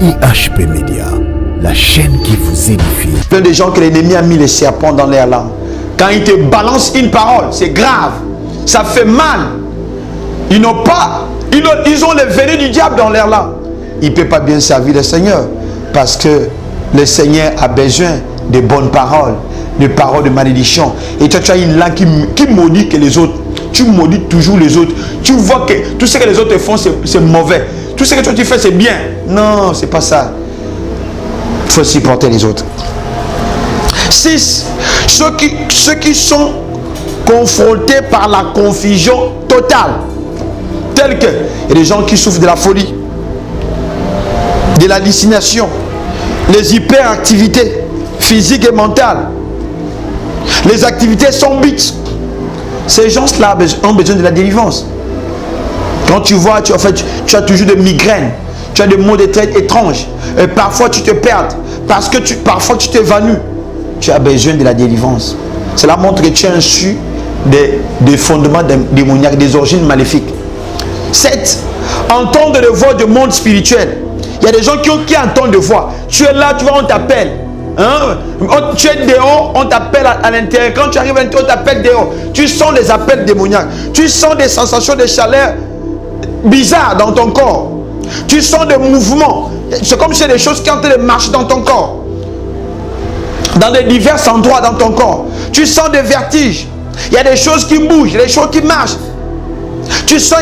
IHP Média, la chaîne qui vous édifie. Plein de gens que l'ennemi a mis les serpents dans leur langue. Quand il te balance une parole, c'est grave. Ça fait mal. Ils n'ont pas, ils ont le venin du diable dans leur langue. Il ne peut pas bien servir le Seigneur. Parce que le Seigneur a besoin de bonnes paroles, de paroles de malédiction. Et toi, tu as une langue qui maudit que les autres. Tu maudis toujours les autres. Tu vois que tout ce que les autres font, c'est mauvais. Tout ce que toi tu fais, c'est bien. Non, c'est pas ça. Il faut supporter les autres. 6. Ceux qui sont confrontés par la confusion totale. Tels que il y a des gens qui souffrent de la folie, de l'hallucination, les hyperactivités physiques et mentales, les activités sombites. Ces gens-là ont besoin de la délivrance. Quand tu vois, tu as toujours des migraines, tu as des maux de tête étranges, et parfois tu te perds, parce que parfois tu t'évanouis. Tu as besoin de la délivrance. Cela montre que tu es issu des fondements démoniaques, des origines maléfiques. 7. Entendre les voix du monde spirituel. Il y a des gens qui entendent des voix. Tu es là, tu vois, on t'appelle. Hein? Tu es dehors, on t'appelle à l'intérieur. Quand tu arrives à l'intérieur, on t'appelle dehors. Tu sens des appels démoniaques. Tu sens des sensations de chaleur bizarres dans ton corps. Tu sens des mouvements. C'est comme si c'est des choses qui sont en train de marcher dans ton corps. Dans des divers endroits dans ton corps. Tu sens des vertiges. Il y a des choses qui bougent, des choses qui marchent. Tu sens,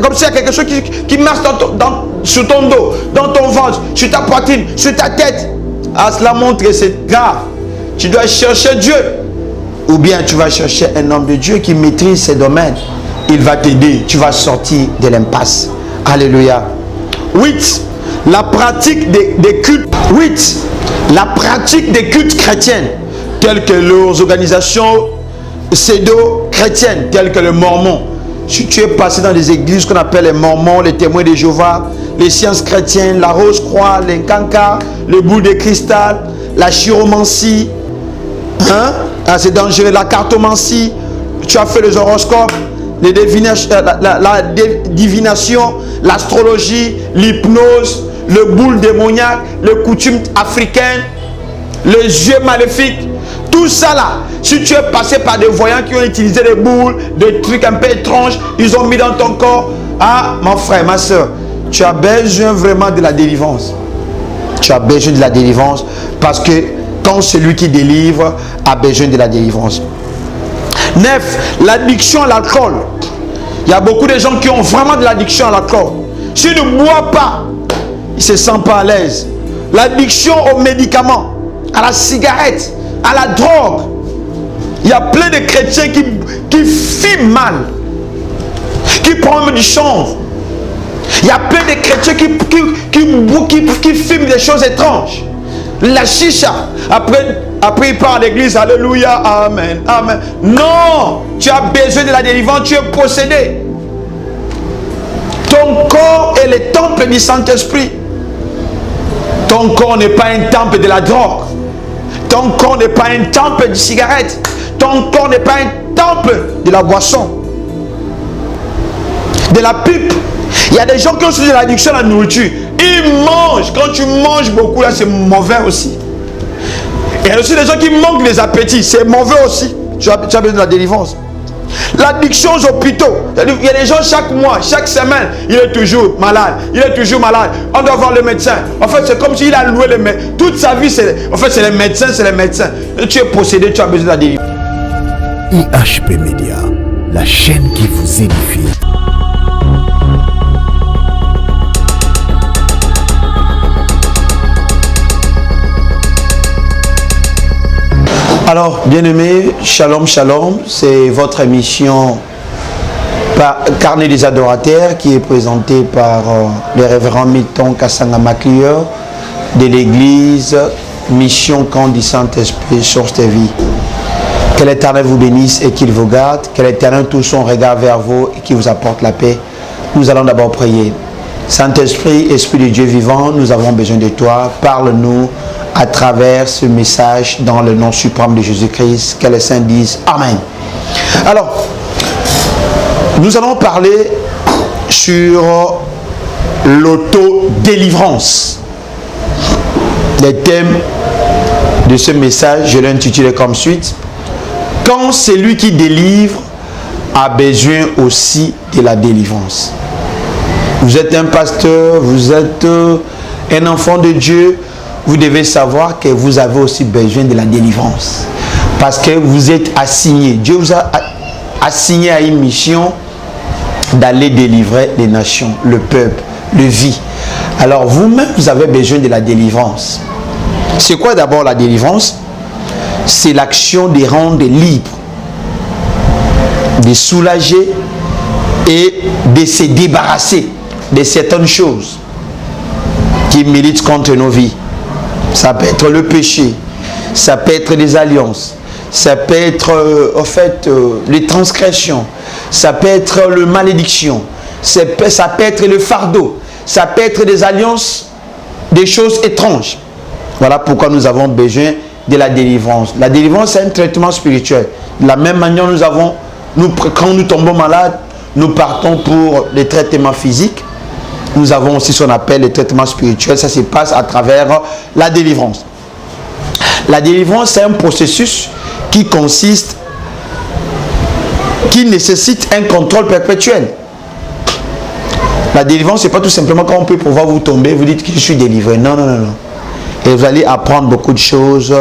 comme s'il y a quelque chose qui marche sur ton dos, dans ton ventre, sur ta poitrine, sur ta tête. Ah, cela montre que c'est grave. Tu dois chercher Dieu. Ou bien tu vas chercher un homme de Dieu qui maîtrise ses domaines. Il va t'aider. Tu vas sortir de l'impasse. Alléluia. 8. La pratique des cultes. 8. La pratique des cultes chrétiennes, telles que leurs organisations pseudo-chrétiennes, telles que les Mormons. Si tu es passé dans des églises qu'on appelle les Mormons, les témoins de Jéhovah, les sciences chrétiennes, la rose-croix, les cancas, le boule de cristal, la chiromancie, hein? Ah, c'est dangereux, la cartomancie, tu as fait les horoscopes, la divination, l'astrologie, l'hypnose, le boule démoniaque, les coutumes africaines, les yeux maléfiques, tout ça là. Si tu es passé par des voyants qui ont utilisé des boules, des trucs un peu étranges, ils ont mis dans ton corps. Ah, mon frère, ma soeur, tu as besoin vraiment de la délivrance. Tu as besoin de la délivrance parce que quand celui qui délivre a besoin de la délivrance. 9. L'addiction à l'alcool. Il y a beaucoup de gens qui ont vraiment de l'addiction à l'alcool. S'ils ne boivent pas, ils ne se sentent pas à l'aise. L'addiction aux médicaments, à la cigarette, à la drogue. Il y a plein de chrétiens qui fument mal, qui prennent du chanvre. Il y a plein de chrétiens qui fument des choses étranges. La chicha. Après il part à l'église. Alléluia. Amen. Amen. Non. Tu as besoin de la délivrance. Tu es possédé. Ton corps est le temple du Saint-Esprit. Ton corps n'est pas un temple de la drogue. Ton corps n'est pas un temple de cigarette. Ton corps n'est pas un temple de la boisson, de la pipe. Il y a des gens qui ont suivi l'addiction à la nourriture. Ils mangent. Quand tu manges beaucoup, là, c'est mauvais aussi. Et il y a aussi des gens qui manquent des appétits. C'est mauvais aussi. Tu as besoin de la délivrance. L'addiction aux hôpitaux. Il y a des gens chaque mois, chaque semaine, il est toujours malade. Il est toujours malade. On doit voir le médecin. En fait, c'est comme s'il a loué le médecin. Toute sa vie, c'est les médecins, c'est les médecins. Et tu es possédé, tu as besoin de la délivrance. IHP Média, la chaîne qui vous édifie. Alors, bien-aimés, shalom, shalom, c'est votre émission Carnet des adorateurs qui est présentée par le révérend Milton Kassanga Maclieur de l'église Mission Camp du Saint-Esprit, Source de vie. Que l'Éternel vous bénisse et qu'il vous garde, que l'Éternel tourne son regard vers vous et qu'il vous apporte la paix. Nous allons d'abord prier. Saint-Esprit, Esprit de Dieu vivant, nous avons besoin de toi. Parle-nous à travers ce message dans le nom suprême de Jésus-Christ. Que les saints disent Amen. Alors, nous allons parler sur l'autodélivrance. Les thèmes de ce message, je l'ai intitulé comme suite. Quand celui qui délivre a besoin aussi de la délivrance. Vous êtes un pasteur, vous êtes un enfant de Dieu, vous devez savoir que vous avez aussi besoin de la délivrance. Parce que vous êtes assigné. Dieu vous a assigné à une mission d'aller délivrer les nations, le peuple, le vie. Alors vous-même, vous avez besoin de la délivrance. C'est quoi d'abord la délivrance? C'est l'action de rendre libre, de soulager et de se débarrasser de certaines choses qui militent contre nos vies. Ça peut être le péché, ça peut être les alliances, ça peut être les transgressions, ça peut être la malédiction, ça peut être le fardeau, ça peut être des alliances, des choses étranges. Voilà pourquoi nous avons besoin de la délivrance. La délivrance, c'est un traitement spirituel. De la même manière, quand nous tombons malades, nous partons pour les traitements physiques. Nous avons aussi ce qu'on appelle les traitements spirituels. Ça se passe à travers la délivrance. La délivrance, c'est un processus qui nécessite un contrôle perpétuel. La délivrance, ce n'est pas tout simplement quand on peut pouvoir vous tomber, vous dites que je suis délivré. Non, non, non, non. Et vous allez apprendre beaucoup de choses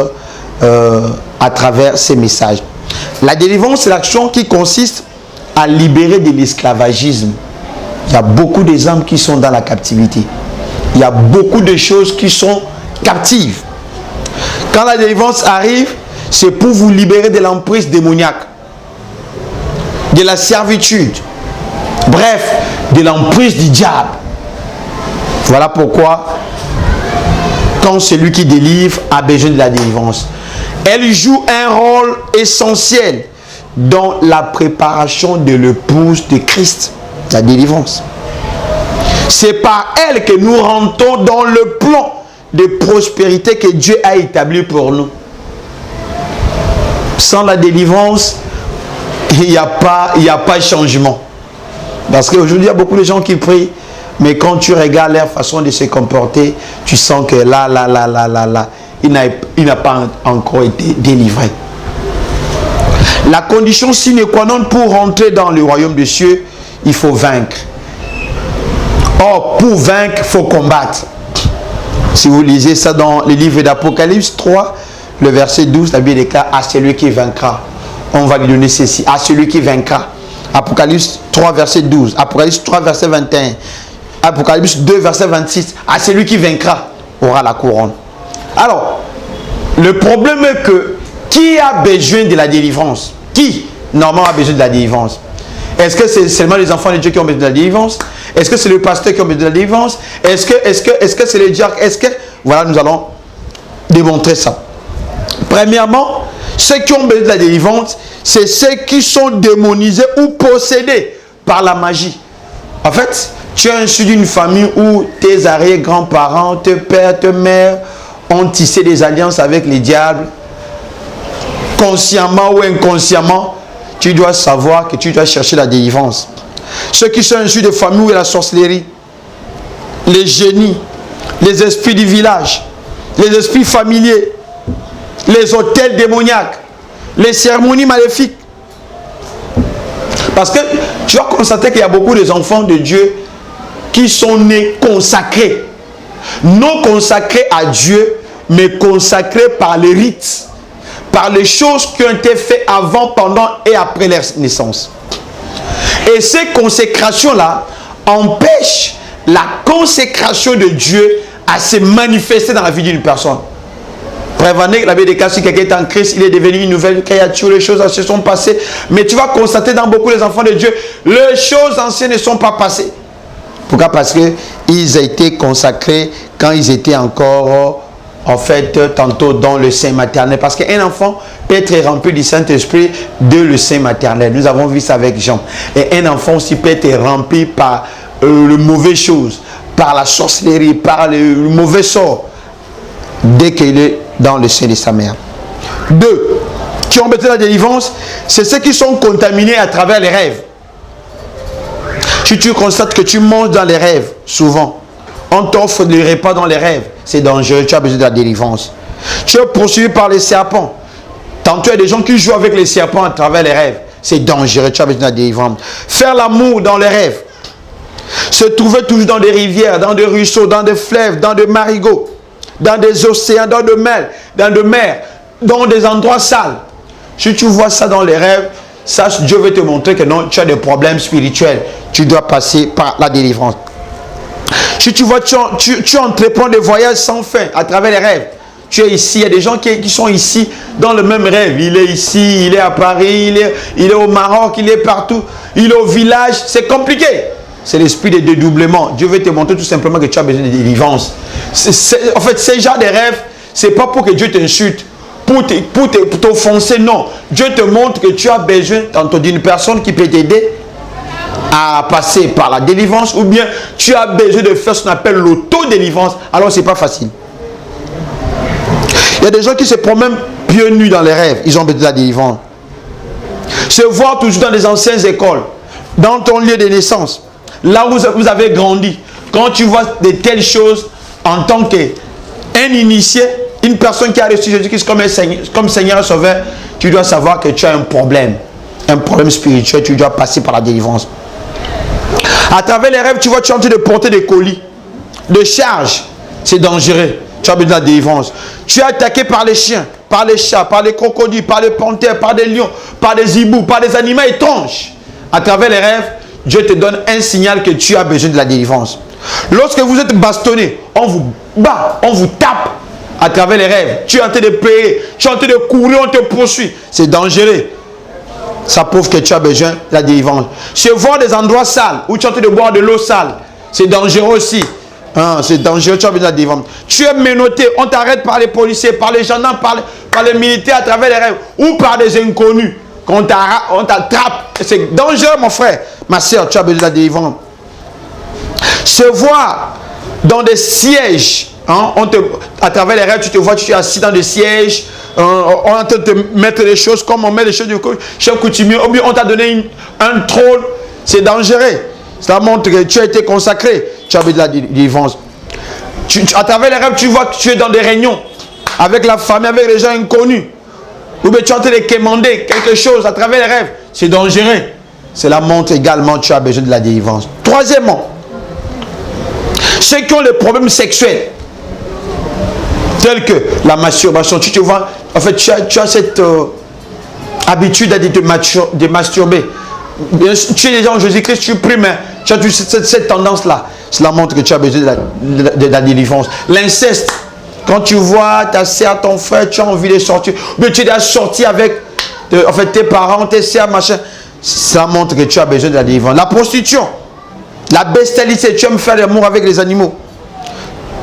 à travers ces messages. La délivrance, c'est l'action qui consiste à libérer de l'esclavagisme. Il y a beaucoup des âmes qui sont dans la captivité. Il y a beaucoup de choses qui sont captives. Quand la délivrance arrive, c'est pour vous libérer de l'emprise démoniaque, de la servitude, bref, de l'emprise du diable. Voilà pourquoi, quand celui qui délivre a besoin de la délivrance, elle joue un rôle essentiel dans la préparation de l'épouse de Christ, la délivrance. C'est par elle que nous rentrons dans le plan de prospérité que Dieu a établi pour nous. Sans la délivrance, il n'y a pas de changement. Parce qu'aujourd'hui, il y a beaucoup de gens qui prient, mais quand tu regardes leur façon de se comporter, tu sens que là, il n'a pas encore été délivré. La condition sine qua non pour rentrer dans le royaume des cieux, il faut vaincre. Or, pour vaincre, il faut combattre. Si vous lisez ça dans le livre d'Apocalypse 3, le verset 12, la Bible déclare à celui qui vaincra. On va lui donner ceci, à celui qui vaincra. Apocalypse 3, verset 12, Apocalypse 3, verset 21, Apocalypse 2, verset 26, à celui qui vaincra aura la couronne. Alors, le problème est que qui a besoin de la délivrance? Qui, normalement, a besoin de la délivrance? Est-ce que c'est seulement les enfants de Dieu qui ont besoin de la délivrance? Est-ce que c'est le pasteur qui a besoin de la délivrance? Est-ce que c'est les diacres? Voilà, nous allons démontrer ça. Premièrement, ceux qui ont besoin de la délivrance, c'est ceux qui sont démonisés ou possédés par la magie. En fait, tu es issu d'une famille où tes arrière-grands-parents, tes pères, tes mères ont tissé des alliances avec les diables. Consciemment ou inconsciemment, tu dois savoir que tu dois chercher la délivrance. Ceux qui sont issus de familles où il y a la sorcellerie, les génies, les esprits du village, les esprits familiers, les hôtels démoniaques, les cérémonies maléfiques. Parce que tu vas constater qu'il y a beaucoup d'enfants de Dieu qui sont nés consacrés. Non consacrés à Dieu, mais consacrés par les rites, par les choses qui ont été faites avant, pendant et après leur naissance. Et ces consécrations-là empêchent la consécration de Dieu à se manifester dans la vie d'une personne. Prévenez que la Bible déclare si quelqu'un est en Christ, il est devenu une nouvelle créature, les choses anciennes sont passées. Mais tu vas constater dans beaucoup des enfants de Dieu, les choses anciennes ne sont pas passées. Pourquoi? Parce qu'ils ont été consacrés quand ils étaient encore, en fait, tantôt dans le sein maternel. Parce qu'un enfant peut être rempli du Saint-Esprit de le sein maternel. Nous avons vu ça avec Jean. Et un enfant aussi peut être rempli par le mauvais chose, par la sorcellerie, par le mauvais sort, dès qu'il est dans le sein de sa mère. 2. Qui ont besoin de la délivrance, c'est ceux qui sont contaminés à travers les rêves. Si tu constates que tu manges dans les rêves, souvent, On t'offre des repas dans les rêves. C'est dangereux, tu as besoin de la délivrance. Tu es poursuivi par les serpents. Tantôt, il y a des gens qui jouent avec les serpents à travers les rêves. C'est dangereux, tu as besoin de la délivrance. Faire l'amour dans les rêves. Se trouver toujours dans des rivières, dans des ruisseaux, dans des fleuves, dans des marigots, dans des océans, dans des mers, dans des endroits sales. Si tu vois ça dans les rêves, sache, Dieu veut te montrer que non, tu as des problèmes spirituels. Tu dois passer par la délivrance. Si tu vois, tu entreprends des voyages sans fin à travers les rêves. Tu es ici, il y a des gens qui sont ici dans le même rêve. Il est ici, il est à Paris, il est au Maroc, il est partout, il est au village. C'est compliqué. C'est l'esprit de dédoublement. Dieu veut te montrer tout simplement que tu as besoin de délivrance. En fait, ces genres de rêves, ce n'est pas pour que Dieu t'insulte, pour t'offenser, non. Dieu te montre que tu as besoin tantôt d'une personne qui peut t'aider à passer par la délivrance, ou bien tu as besoin de faire ce qu'on appelle l'auto-délivrance. Alors, ce n'est pas facile. Il y a des gens qui se promènent pieds nus dans les rêves. Ils ont besoin de la délivrance. Se voir toujours dans les anciennes écoles, dans ton lieu de naissance, là où vous avez grandi. Quand tu vois de telles choses en tant qu'un initié, une personne qui a reçu Jésus-Christ comme Seigneur et Sauveur, tu dois savoir que tu as un problème spirituel. Tu dois passer par la délivrance. À travers les rêves, tu vois, tu es en train de porter des colis, de charges. C'est dangereux. Tu as besoin de la délivrance. Tu es attaqué par les chiens, par les chats, par les crocodiles, par les panthères, par des lions, par des hiboux, par des animaux étranges. À travers les rêves, Dieu te donne un signal que tu as besoin de la délivrance. Lorsque vous êtes bastonné, on vous bat, on vous tape à travers les rêves. Tu es en train de pleurer, tu es en train de courir, on te poursuit. C'est dangereux. Ça prouve que tu as besoin de la délivrance. Se voir des endroits sales où tu es en train de boire de l'eau sale, c'est dangereux aussi. C'est dangereux, tu as besoin de la délivrance. Tu es menotté, on t'arrête par les policiers, par les gendarmes, par les militaires à travers les rêves, ou par des inconnus. On t'attrape. C'est dangereux, mon frère. Ma soeur, tu as besoin de la délivrance. Se voir dans des sièges. À travers les rêves, tu te vois, tu es assis dans des sièges. On est en train de te mettre des choses comme on met des choses du chef coutumier. Ou bien on t'a donné un trône. C'est dangereux. Cela montre que tu as été consacré. Tu as besoin de la délivrance. À travers les rêves, tu vois que tu es dans des réunions. Avec la famille, avec les gens inconnus. Ou bien tu es en train de commander quelque chose à travers les rêves. C'est dangereux. Cela montre également que tu as besoin de la délivrance. Troisièmement, ceux qui ont des problèmes sexuels, tels que la masturbation, tu te vois, en fait, tu as cette habitude de masturber. Tu es déjà en Jésus-Christ, tu pries, mais tu as cette tendance-là. Cela montre que tu as besoin de la délivrance. L'inceste, quand tu vois ta sœur, ton frère, tu as envie de sortir, mais tu es déjà sorti avec tes parents, tes sœurs, machin. Cela montre que tu as besoin de la délivrance. La prostitution, la bestialité, tu aimes faire l'amour avec les animaux.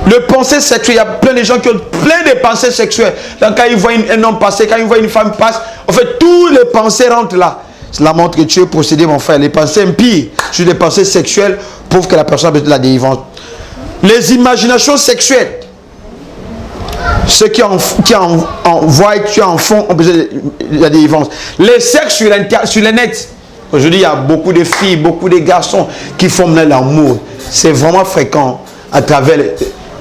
Le pensée sexuelle, il y a plein de gens qui ont plein de pensées sexuelles. Donc, quand ils voient un homme passer, quand ils voient une femme passer, en fait, tous les pensées rentrent là. Cela montre que tu es possédé, mon frère. Les pensées impires sur les pensées sexuelles prouvent que la personne a besoin de la délivrance. Les imaginations sexuelles. Ceux qui en voient, qui en font, ont besoin de la délivrance. Les sexes sur le net. Aujourd'hui, il y a beaucoup de filles, beaucoup de garçons qui font l'amour. C'est vraiment fréquent à travers...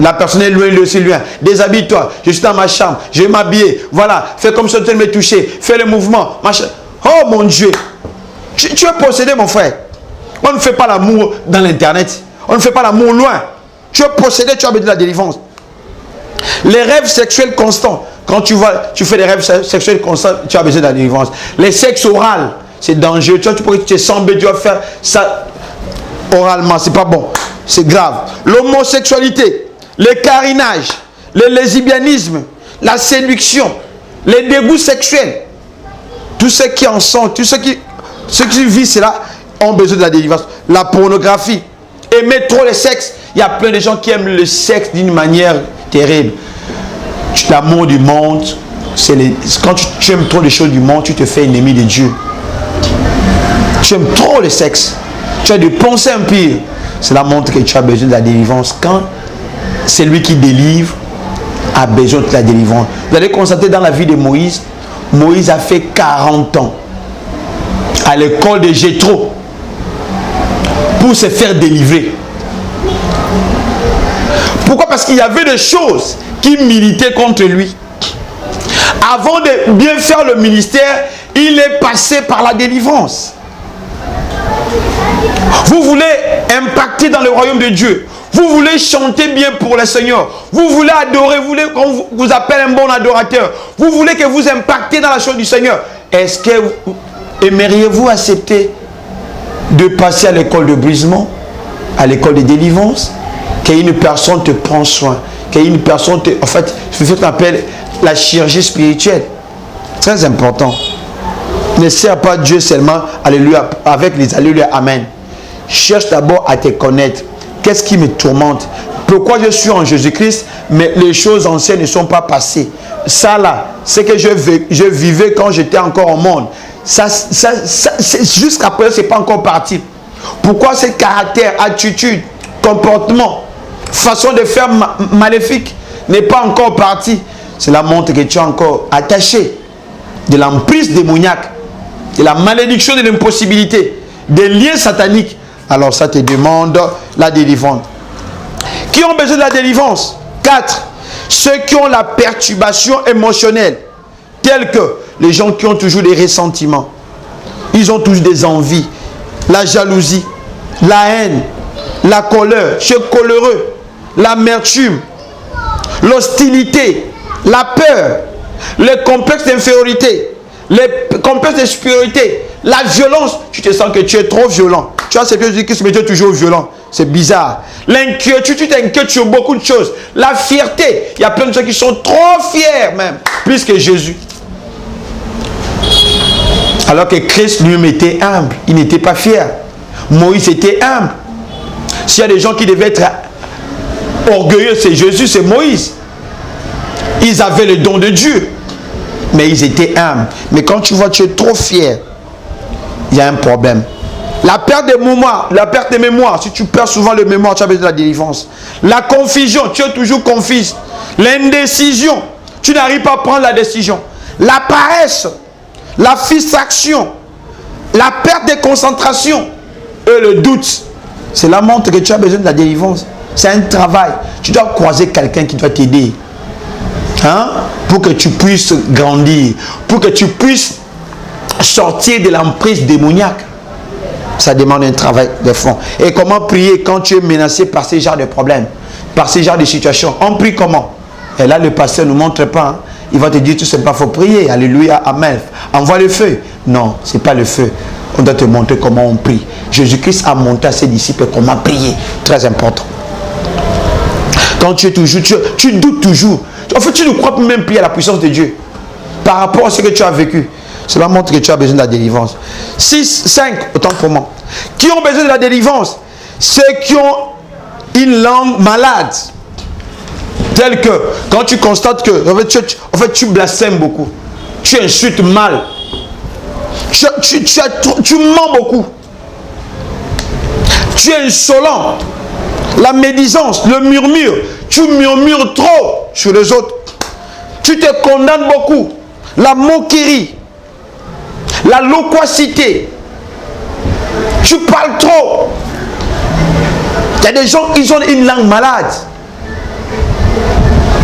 La personne est loin, lui aussi loin. Déshabille-toi. Je suis dans ma chambre. Je vais m'habiller. Voilà. Fais comme ça, tu me toucher. Fais le mouvement. Machin. Oh mon Dieu. Tu es possédé, mon frère. On ne fait pas l'amour dans l'internet. On ne fait pas l'amour loin. Tu es possédé, tu as besoin de la délivrance. Les rêves sexuels constants. Quand tu fais des rêves sexuels constants, tu as besoin de la délivrance. Les sexes orales, c'est dangereux. Tu te sens bête, tu vas faire ça oralement. C'est pas bon. C'est grave. L'homosexualité, le carinage, le lesbianisme, la séduction, les dégoûts sexuels. Tous ceux qui en sont, ceux qui vivent cela ont besoin de la délivrance. La pornographie, aimer trop le sexe. Il y a plein de gens qui aiment le sexe d'une manière terrible. L'amour du monde, quand tu aimes trop les choses du monde, tu te fais ennemi de Dieu. Tu aimes trop le sexe. Tu as des pensées impures. Cela montre que tu as besoin de la délivrance. Quand celui qui délivre a besoin de la délivrance. Vous allez constater dans la vie de Moïse, Moïse a fait 40 ans à l'école de Jéthro pour se faire délivrer. Pourquoi? Parce qu'il y avait des choses qui militaient contre lui. Avant de bien faire le ministère, il est passé par la délivrance. Vous voulez impacter dans le royaume de Dieu. Vous voulez chanter bien pour le Seigneur. Vous voulez adorer. Vous voulez qu'on vous appelle un bon adorateur. Vous voulez que vous impactez dans la chose du Seigneur. Est-ce que aimeriez-vous accepter de passer à l'école de brisement, à l'école de délivrance, qu'une personne te prend soin, qu'une personne te... En fait, c'est ce qu'on appelle la chirurgie spirituelle. Très important. Ne sers pas Dieu seulement, alléluia, avec les alléluia, amen. Cherche d'abord à te connaître. Qu'est-ce qui me tourmente? Pourquoi je suis en Jésus-Christ, mais les choses anciennes ne sont pas passées? Ça là, c'est que je vivais quand j'étais encore au monde. Jusqu'à présent, ce n'est pas encore parti. Pourquoi ce caractère, attitude, comportement, façon de faire maléfique n'est pas encore parti? Cela montre que tu es encore attaché de l'emprise démoniaque, de la malédiction, de l'impossibilité, des liens sataniques. Alors ça te demande la délivrance. Qui ont besoin de la délivrance? 4. Ceux qui ont la perturbation émotionnelle, tels que les gens qui ont toujours des ressentiments. Ils ont toujours des envies, la jalousie, la haine, la colère, ceux coléreux, l'amertume, l'hostilité, la peur, les complexes d'infériorité, les complexes de supériorité, la violence. Tu te sens que tu es trop violent. Tu vois, c'est que je dis que tu es toujours violent. C'est bizarre. L'inquiétude, tu t'inquiètes sur beaucoup de choses. La fierté. Il y a plein de gens qui sont trop fiers même. Plus que Jésus. Alors que Christ lui-même était humble. Il n'était pas fier. Moïse était humble. S'il y a des gens qui devaient être orgueilleux, c'est Jésus, c'est Moïse. Ils avaient le don de Dieu. Mais ils étaient humbles. Mais quand tu vois que tu es trop fier, il y a un problème. La perte de mémoire, si tu perds souvent le mémoire, tu as besoin de la délivrance. La confusion, tu es toujours confus. L'indécision, tu n'arrives pas à prendre la décision. La paresse, la frustration, la perte de concentration et le doute. Cela montre que tu as besoin de la délivrance. C'est un travail. Tu dois croiser quelqu'un qui doit t'aider. Hein? Pour que tu puisses grandir, pour que tu puisses sortir de l'emprise démoniaque. Ça demande un travail de fond. Et comment prier quand tu es menacé par ces genres de problèmes, par ces genres de situations? On prie comment? Et là, le pasteur ne nous montre pas. Hein? Il va te dire tout simplement, il faut prier. Alléluia, amen. Envoie le feu. Non, ce n'est pas le feu. On doit te montrer comment on prie. Jésus-Christ a montré à ses disciples comment prier. Très important. Quand tu es toujours, tu doutes toujours. En fait, tu ne crois même plus à la puissance de Dieu. Par rapport à ce que tu as vécu. Cela montre que tu as besoin de la délivrance. 5, autant pour moi. Qui ont besoin de la délivrance? Ceux qui ont une langue malade. Tel que, quand tu constates que, en fait, tu blasphèmes beaucoup. Tu insultes mal. Tu mens beaucoup. Tu es insolent. La médisance, le murmure. Tu murmures trop sur les autres. Tu te condamnes beaucoup. La moquerie. La loquacité. Tu parles trop. Il y a des gens qui ont une langue malade.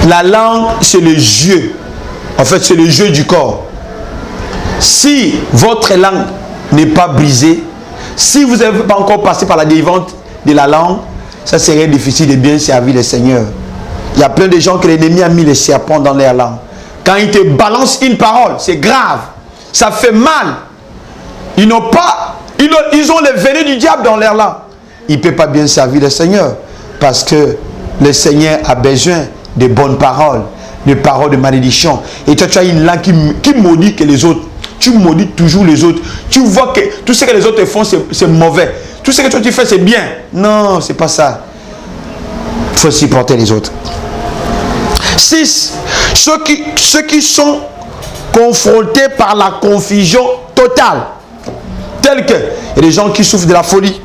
La langue, c'est le jeu. En fait, c'est le jeu du corps. Si votre langue n'est pas brisée, si vous n'avez pas encore passé par la délivrance de la langue, ça serait difficile de bien servir le Seigneur. Il y a plein de gens que l'ennemi a mis les serpents dans leur langue. Quand il te balance une parole, c'est grave. Ça fait mal. Ils n'ont pas, ils ont le venin du diable dans leur langue. Ils ne peuvent pas bien servir le Seigneur. Parce que le Seigneur a besoin de bonnes paroles, de paroles de malédiction. Et toi, tu as une langue qui maudit que les autres. Tu maudis toujours les autres. Tu vois que tout ce que les autres font, c'est mauvais. Tout ce que toi tu fais, c'est bien. Non, c'est pas ça. Il faut supporter les autres. 6. Ceux qui sont confrontés par la confusion totale. Tels que il y a des gens qui souffrent de la folie,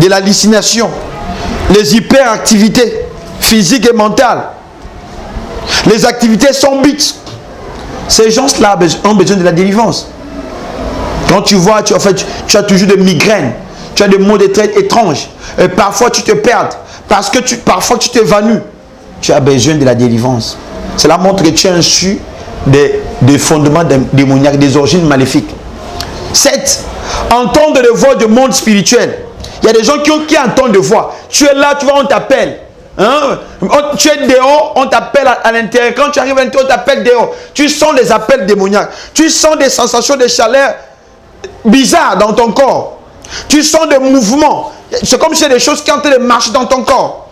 de l'hallucination, les hyperactivités physiques et mentales, les activités sombites. Ces gens-là ont besoin de la délivrance. Quand tu vois, tu as toujours des migraines, tu as des maux de tête étranges, et parfois tu te perds, parce que parfois tu t'évanouis. Tu as besoin de la délivrance. Cela montre que tu es issu des fondements démoniaques, des origines maléfiques. 7. Entendre les voix du monde spirituel. Il y a des gens qui entendent des voix. Tu es là, tu vois, on t'appelle. Hein? Tu es dehors, on t'appelle à l'intérieur. Quand tu arrives à l'intérieur, on t'appelle dehors. Tu sens des appels démoniaques. Tu sens des sensations de chaleur bizarres dans ton corps. Tu sens des mouvements. C'est comme si c'est des choses qui sont en train de marcher dans ton corps.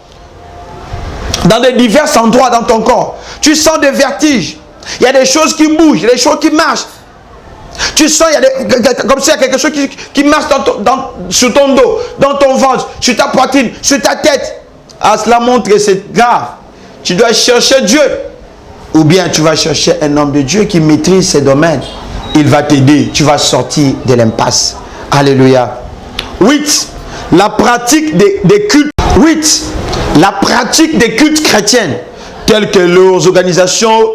Dans des divers endroits dans ton corps. Tu sens des vertiges. Il y a des choses qui bougent, il y a des choses qui marchent. Tu sens, comme s'il y a quelque chose qui marche sur ton dos, dans ton ventre, sur ta poitrine, sur ta tête. Ah, cela montre que c'est grave. Tu dois chercher Dieu. Ou bien tu vas chercher un homme de Dieu qui maîtrise ces domaines. Il va t'aider. Tu vas sortir de l'impasse. Alléluia. 8. La pratique des cultes. 8. La pratique des cultes chrétiennes, telles que leurs organisations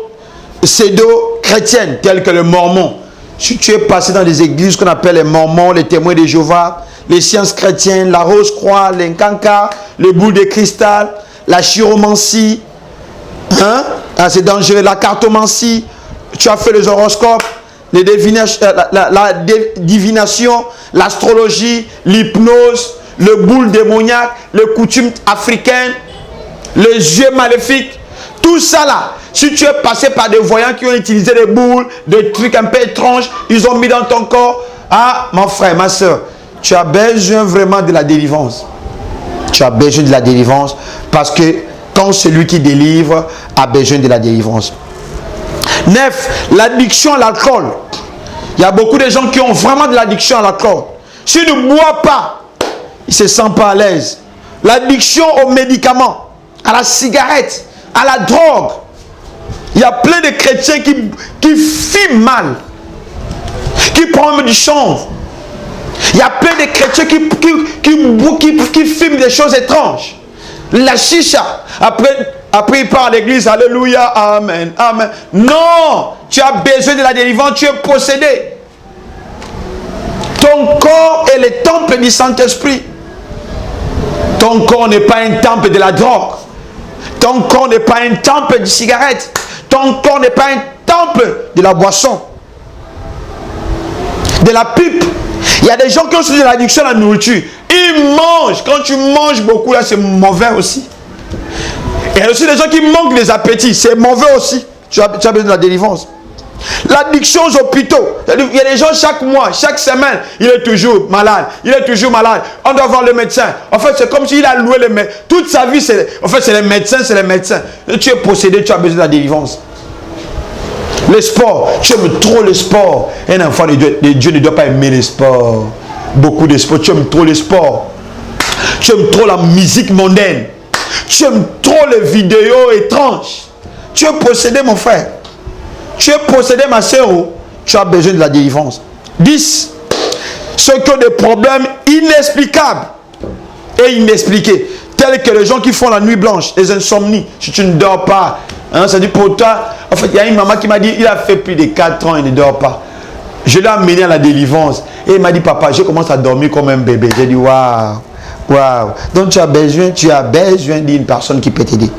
pseudo-chrétiennes, telles que le Mormon. Si tu es passé dans des églises qu'on appelle les Mormons, les témoins de Jéhovah, les sciences chrétiennes, la Rose-Croix, l'Incanca, le boule de cristal, la chiromancie, hein? Ah, c'est dangereux, la cartomancie, tu as fait les horoscopes, la divination, l'astrologie, l'hypnose, le boule démoniaque, les coutumes africaines, les yeux maléfiques, tout ça là. Si tu es passé par des voyants qui ont utilisé des boules, des trucs un peu étranges, ils ont mis dans ton corps. Ah, mon frère, ma soeur, tu as besoin vraiment de la délivrance. Tu as besoin de la délivrance parce que quand celui qui délivre a besoin de la délivrance. 9. L'addiction à l'alcool. Il y a beaucoup de gens qui ont vraiment de l'addiction à l'alcool. S'ils ne boivent pas, ils ne se sentent pas à l'aise. L'addiction aux médicaments, à la cigarette, à la drogue. Il y a plein de chrétiens qui fument mal, qui prennent du chanvre. Il y a plein de chrétiens qui fument des choses étranges. La chicha. Après il part à l'église. Alléluia. Amen. Amen. Non. Tu as besoin de la délivrance. Tu es possédé. Ton corps est le temple du Saint-Esprit. Ton corps n'est pas un temple de la drogue. Ton corps n'est pas un temple de cigarette. Ton corps n'est pas un temple de la boisson, de la pipe. Il y a des gens qui ont de l'addiction à la nourriture. Ils mangent. Quand tu manges beaucoup, là, c'est mauvais aussi. Et il y a aussi des gens qui manquent des appétits. C'est mauvais aussi. Tu as besoin de la délivrance. L'addiction aux hôpitaux. Il y a des gens chaque mois, chaque semaine, il est toujours malade. Il est toujours malade. On doit voir le médecin. En fait, c'est comme s'il a loué le médecin. Toute sa vie, c'est les médecins, c'est les médecins. Et tu es possédé, tu as besoin de la délivrance. Le sport. Tu aimes trop le sport. Un enfant de Dieu ne doit pas aimer le sport. Beaucoup de sport. Tu aimes trop le sport. Tu aimes trop la musique mondaine. Tu aimes trop les vidéos étranges. Tu es possédé, mon frère. Tu es possédé, ma soeur. Tu as besoin de la délivrance. 10. Ceux qui ont des problèmes inexplicables et inexpliqués, tels que les gens qui font la nuit blanche, les insomnies. Si tu ne dors pas, hein, ça dit pour toi. En fait, il y a une maman qui m'a dit, il a fait plus de 4 ans, il ne dort pas. Je l'ai amené à la délivrance. Et il m'a dit, papa, je commence à dormir comme un bébé. J'ai dit, waouh, waouh. Donc tu as besoin d'une personne qui peut t'aider.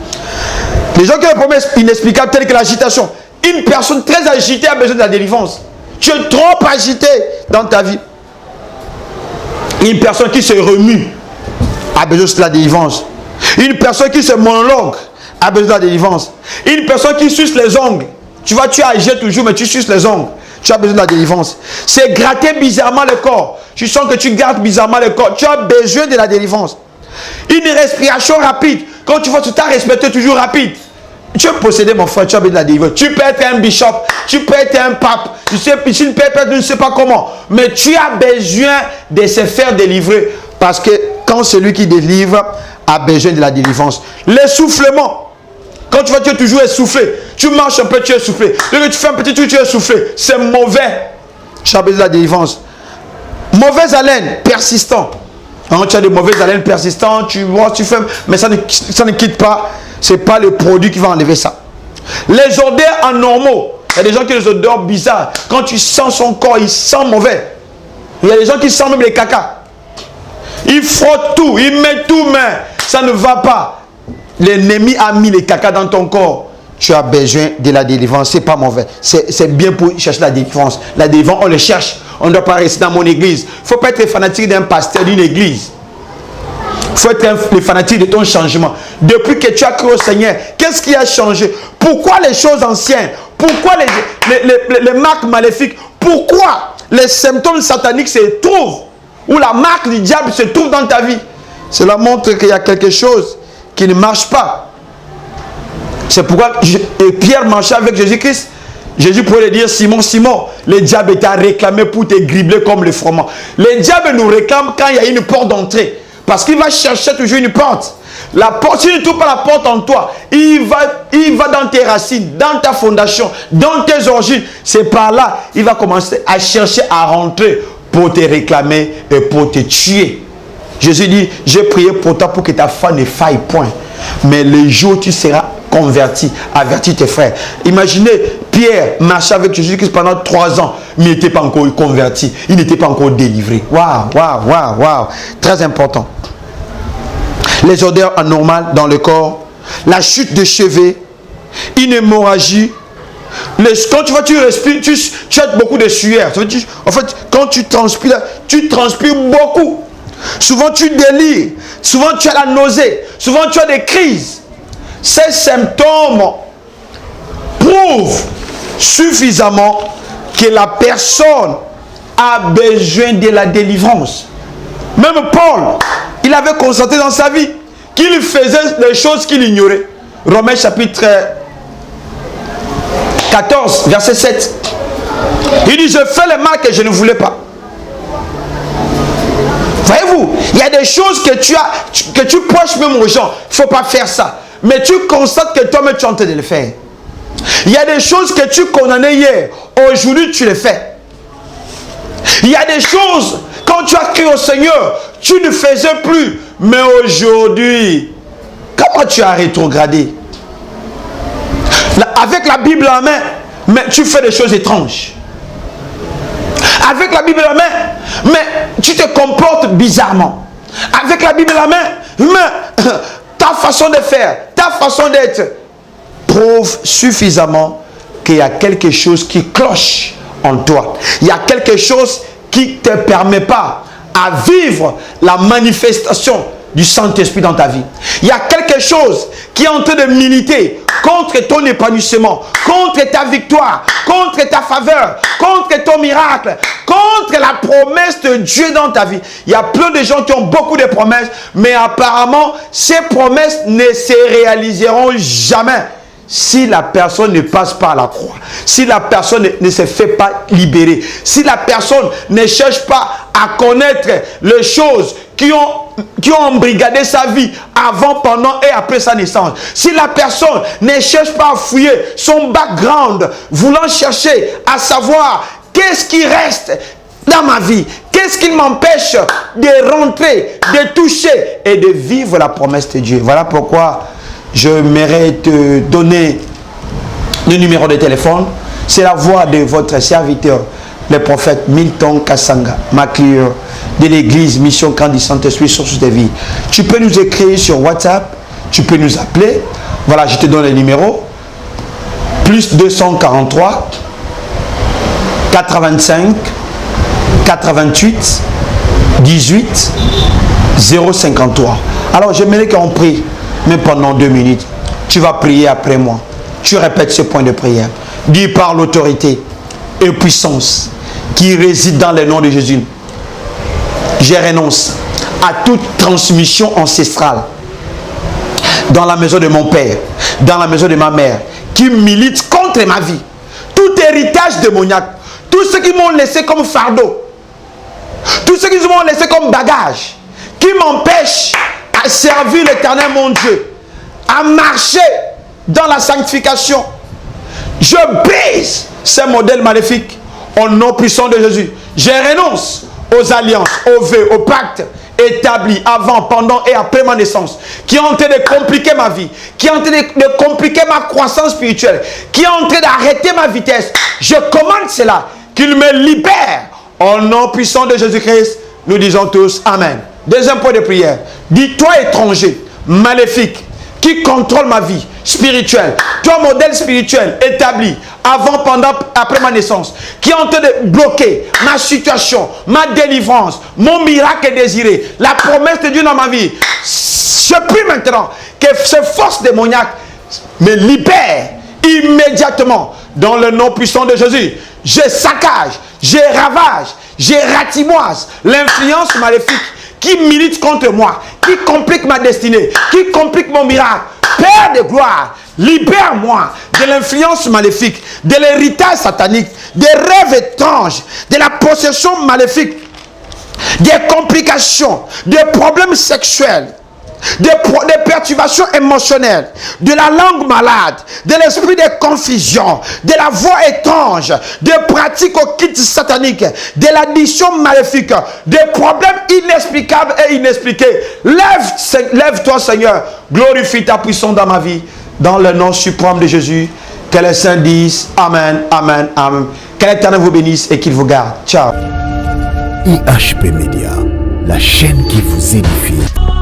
Les gens qui ont des problèmes inexplicables, tels que l'agitation. Une personne très agitée a besoin de la délivrance. Tu es trop agité dans ta vie. Une personne qui se remue a besoin de la délivrance. Une personne qui se monologue a besoin de la délivrance. Une personne qui suce les ongles. Tu vois, tu es âgé toujours, mais tu suces les ongles. Tu as besoin de la délivrance. C'est gratter bizarrement le corps. Tu sens que tu grattes bizarrement le corps. Tu as besoin de la délivrance. Une respiration rapide. Quand tu vois, tu t'as respecté toujours rapide. Tu es possédé, mon frère, tu as besoin de la délivrance. Tu peux être un bishop, tu peux être un pape, tu peux être, je ne sais pas comment. Mais tu as besoin de se faire délivrer. Parce que quand celui qui délivre a besoin de la délivrance. L'essoufflement. Quand tu vois, tu es toujours essoufflé. Tu marches un peu, tu es essoufflé. Dès que tu fais un petit truc, tu es essoufflé. C'est mauvais. Tu as besoin de la délivrance. Mauvaise haleine, persistant. Quand tu as de mauvaises haleines persistantes, tu vois, tu fais, mais ça ne quitte pas. Ce n'est pas le produit qui va enlever ça. Les odeurs anormaux. Il y a des gens qui ont des odeurs bizarres. Quand tu sens son corps, il sent mauvais. Il y a des gens qui sentent même les caca. Il frotte tout, il met tout, mais ça ne va pas. L'ennemi a mis les caca dans ton corps. Tu as besoin de la délivrance. C'est pas mauvais. C'est bien pour chercher la délivrance. La délivrance, on le cherche. On ne doit pas rester dans mon église. Il ne faut pas être fanatique d'un pasteur d'une église. Il faut être le fanatique de ton changement. Depuis que tu as cru au Seigneur, qu'est-ce qui a changé? Pourquoi les choses anciennes? Pourquoi les marques maléfiques? Pourquoi les symptômes sataniques se trouvent? Ou la marque du diable se trouve dans ta vie? Cela montre qu'il y a quelque chose qui ne marche pas. C'est pourquoi Pierre marchait avec Jésus-Christ. Jésus pourrait dire, Simon, Simon, le diable est à réclamer pour te gribler comme le froment. Le diable nous réclame quand il y a une porte d'entrée. Parce qu'il va chercher toujours une porte. La porte, si tu ne trouves pas la porte en toi, il va dans tes racines, dans ta fondation, dans tes origines. C'est par là, il va commencer à chercher à rentrer pour te réclamer et pour te tuer. Jésus dit, j'ai prié pour toi pour que ta foi ne faille point. Mais le jour où tu seras converti, avertis tes frères. Imaginez, Pierre marchait avec Jésus-Christ pendant 3 ans, mais il n'était pas encore converti, il n'était pas encore délivré. Waouh, waouh, waouh, waouh. Très important. Les odeurs anormales dans le corps, la chute de cheveux, une hémorragie. Quand tu respires, tu as beaucoup de sueur. En fait, quand tu transpires beaucoup. Souvent tu délires, souvent tu as la nausée, souvent tu as des crises. Ces symptômes prouvent suffisamment que la personne a besoin de la délivrance. Même Paul, il avait constaté dans sa vie qu'il faisait des choses qu'il ignorait. Romains chapitre 14, verset 7. Il dit, je fais le mal que je ne voulais pas. Voyez-vous, il y a des choses que tu prêches même aux gens. Il ne faut pas faire ça. Mais tu constates que toi-même tu es en train de le faire. Il y a des choses que tu condamnais hier. Aujourd'hui, tu les fais. Il y a des choses, quand tu as cru au Seigneur, tu ne faisais plus. Mais aujourd'hui, comment tu as rétrogradé? Avec la Bible en main, mais tu fais des choses étranges. Avec la Bible en main, mais tu te comportes bizarrement. Avec la Bible en main, mais ta façon de faire, ta façon d'être prouve suffisamment qu'il y a quelque chose qui cloche en toi. Il y a quelque chose qui ne te permet pas à vivre la manifestation du Saint-Esprit dans ta vie. Il y a quelque chose qui est en train de militer contre ton épanouissement, contre ta victoire, contre ta faveur, contre ton miracle, contre la promesse de Dieu dans ta vie. Il y a plein de gens qui ont beaucoup de promesses, mais apparemment, ces promesses ne se réaliseront jamais si la personne ne passe pas à la croix, si la personne ne se fait pas libérer, si la personne ne cherche pas à connaître les choses qui ont embrigadé sa vie avant, pendant et après sa naissance. Si la personne ne cherche pas à fouiller son background, voulant chercher à savoir qu'est-ce qui reste dans ma vie, qu'est-ce qui m'empêche de rentrer, de toucher et de vivre la promesse de Dieu. Voilà pourquoi je mérite te donner le numéro de téléphone. C'est la voix de votre serviteur, le prophète Milton Kassanga, Maclear, de l'église Mission Camp du Saint-Esprit, source de vie. Tu peux nous écrire sur WhatsApp, tu peux nous appeler. Voilà, je te donne le numéro. Plus 243 85 88 18 053. Alors, j'aimerais qu'on prie, mais pendant 2 minutes. Tu vas prier après moi. Tu répètes ce point de prière. Dis par l'autorité et puissance qui réside dans le nom de Jésus. Je renonce à toute transmission ancestrale dans la maison de mon père, dans la maison de ma mère, qui milite contre ma vie. Tout héritage démoniaque, tout ce qu'ils m'ont laissé comme fardeau, tout ce qu'ils m'ont laissé comme bagage, qui m'empêche à servir l'Éternel mon Dieu, à marcher dans la sanctification. Je brise ces modèles maléfiques au nom puissant de Jésus. Je renonce aux alliances, aux vœux, aux pactes établis avant, pendant et après ma naissance, qui ont en train de compliquer ma vie, qui ont en train de compliquer ma croissance spirituelle, qui ont en train d'arrêter ma vitesse. Je commande cela, qu'il me libère au nom puissant de Jésus-Christ. Nous disons tous Amen. Deuxième point de prière. Dis-toi étranger, maléfiques qui contrôlent ma vie spirituelle, ton modèle spirituel établi avant, pendant, après ma naissance, qui est en train de bloquer ma situation, ma délivrance, mon miracle désiré, la promesse de Dieu dans ma vie. Je prie maintenant que ces forces démoniaques me libèrent immédiatement dans le nom puissant de Jésus. Je saccage, je ravage, je ratimoise l'influence maléfique qui milite contre moi, qui complique ma destinée, qui complique mon miracle. Père de gloire, libère-moi de l'influence maléfique, de l'héritage satanique, des rêves étranges, de la possession maléfique, des complications, des problèmes sexuels, des perturbations émotionnelles, de la langue malade, de l'esprit de confusion, de la voix étrange, des pratiques occultes sataniques, de l'addiction maléfique, des problèmes inexplicables et inexpliqués. Lève-toi, Seigneur, glorifie ta puissance dans ma vie, dans le nom suprême de Jésus. Que les saints disent Amen, Amen, Amen. Que l'Éternel vous bénisse et qu'il vous garde. Ciao. IHP Média, la chaîne qui vous édifie.